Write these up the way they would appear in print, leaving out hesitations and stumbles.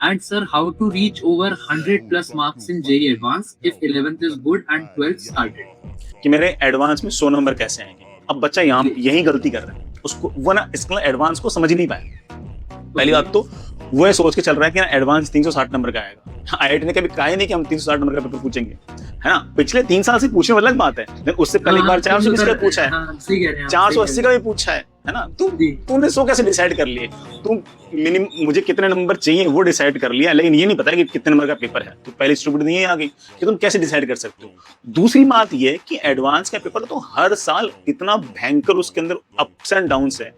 And sir, how to reach over 100 plus marks in JEE Advanced if 11th is good and 12th started? कि मेरे advance में 100 number कैसे आएंगे। अब बच्चा यहाँ यही गलती कर रहा है, उसको वो ना इसका एडवांस को समझ ही नहीं पाया। पहली बात तो वो ये सोच के चल रहा है कि ना एडवांस 360 नंबर का आएगा। आईआईटी ने कभी कहा ही नहीं कि हम 360 नंबर का पेपर पूछेंगे, है ना। पिछले 3 साल से पूछने में अलग बात है, लेकिन उससे पहले एक बार 420 का पूछा है, 480 का भी पूछा है ना। तूने 100 कैसे डिसाइड कर लिए? तुम मिनिमम मुझे कितने नंबर चाहिए वो डिसाइड कर लिया, लेकिन ये नहीं पता कि कितने नंबर का पेपर है। तो पहले स्टूपिड नहीं आ गई कि तुम कैसे डिसाइड कर सकते हो। दूसरी बात ये कि एडवांस का पेपर तो हर साल इतना भयंकर उसके अंदर अप्स एंड डाउन्स है।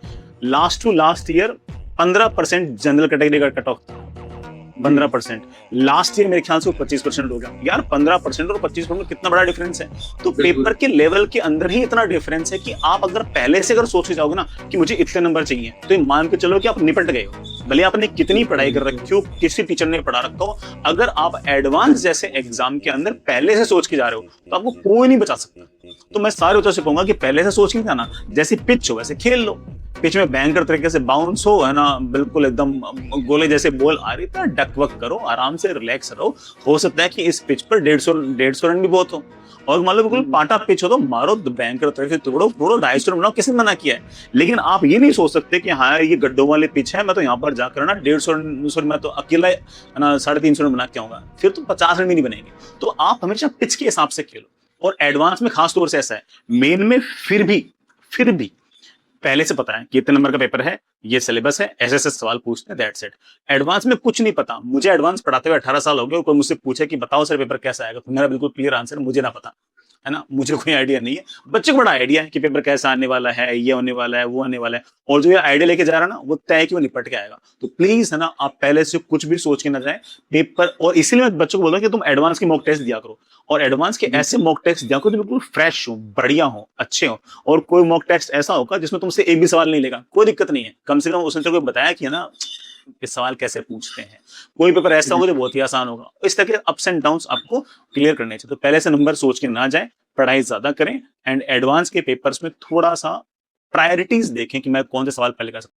Last to last year 15% general category का कट ऑफ था, 15%। लास्ट ईयर मेरे ख्याल से वो 25% हो गया। यार 15% और 25% में कितना बड़ा डिफरेंस है। तो पेपर के लेवल के अंदर ही इतना डिफरेंस है कि आप अगर पहले से अगर सोच के जाओगे ना कि मुझे इतने नंबर चाहिए, तो मान के चलो कि आप निपट गए हो। भले आपने कितनी पढ़ाई कर रखी हो, किसी टीचर ने पढ़ा रखा हो, अगर आप एडवांस जैसे एग्जाम के अंदर पहले से सोच के जा रहे हो तो आपको कोई नहीं बचा सकता। तो मैं सारे बच्चों से कहूंगा कि पहले से सोच के जाना, जैसी पिच हो वैसे खेल लो। पिच में बैंकर तरीके से बाउंस हो, है ना, बिल्कुल एकदम गोले जैसे बॉल आ रही है, डकवर्क करो, आराम से रिलैक्स रहो। हो सकता है कि इस पिच पर 150 रन भी बहुत हो, और मान लो बिल्कुल पाटा पिच हो तो मारो बैंकर तरफ से तोड़ो 250 रन बनाओ, किसने मना किया है। लेकिन आप ये नहीं सोच सकते कि हाँ ये गड्ढों वाले पिच है, मैं तो यहाँ पर जाकर ना 150 रन मैं तो अकेला है ना 350 रन बना के आऊंगा, फिर तो 50 रन भी नहीं बनेंगे। तो आप हमेशा पिच के हिसाब से खेलो। और एडवांस में खास तौर से ऐसा है, मेन में फिर भी पहले से पता है कि इतने नंबर का पेपर है, ये सिलेबस है, ऐसे सवाल पूछते हैं, दैट्स इट। एडवांस में कुछ नहीं पता। मुझे एडवांस पढ़ाते हुए 18 साल हो गए, कोई मुझसे पूछे कि बताओ सर पेपर कैसा आएगा, तो मेरा बिल्कुल क्लियर आंसर मुझे ना पता, है ना। मुझे कोई आइडिया नहीं है। बच्चे को बड़ा आइडिया है कि पेपर कैसा आने वाला है, ये होने वाला है, वो होने वाला है, और जो ये आइडिया लेके जा रहा है ना, वो तय है कि वो निपट के आएगा। तो प्लीज, है ना, आप पहले से कुछ भी सोच के ना जाए पेपर। और इसीलिए मैं बच्चों को बोल रहा हूँ कि तुम एडवांस के मॉक टेस्ट दिया करो, और एडवांस के ऐसे मॉक टेस्ट दिया करो जो बिल्कुल फ्रेश हो, बढ़िया हो, अच्छे हो। और कोई मॉक टेस्ट ऐसा होगा जिसमें तुमसे एक भी सवाल नहीं लेगा, कोई दिक्कत नहीं है। कम से कम उसने तो बताया कि है ना कि सवाल कैसे पूछते हैं। कोई पेपर ऐसा होगा जो बहुत ही आसान होगा। इस तरह के अप्स एंड डाउन्स आपको क्लियर करने चाहिए। तो पहले से नंबर सोच के ना जाए, पढ़ाई ज्यादा करें, एंड एडवांस के पेपर्स में थोड़ा सा प्रायोरिटीज देखें कि मैं कौन से सवाल पहले कर सकता हूं।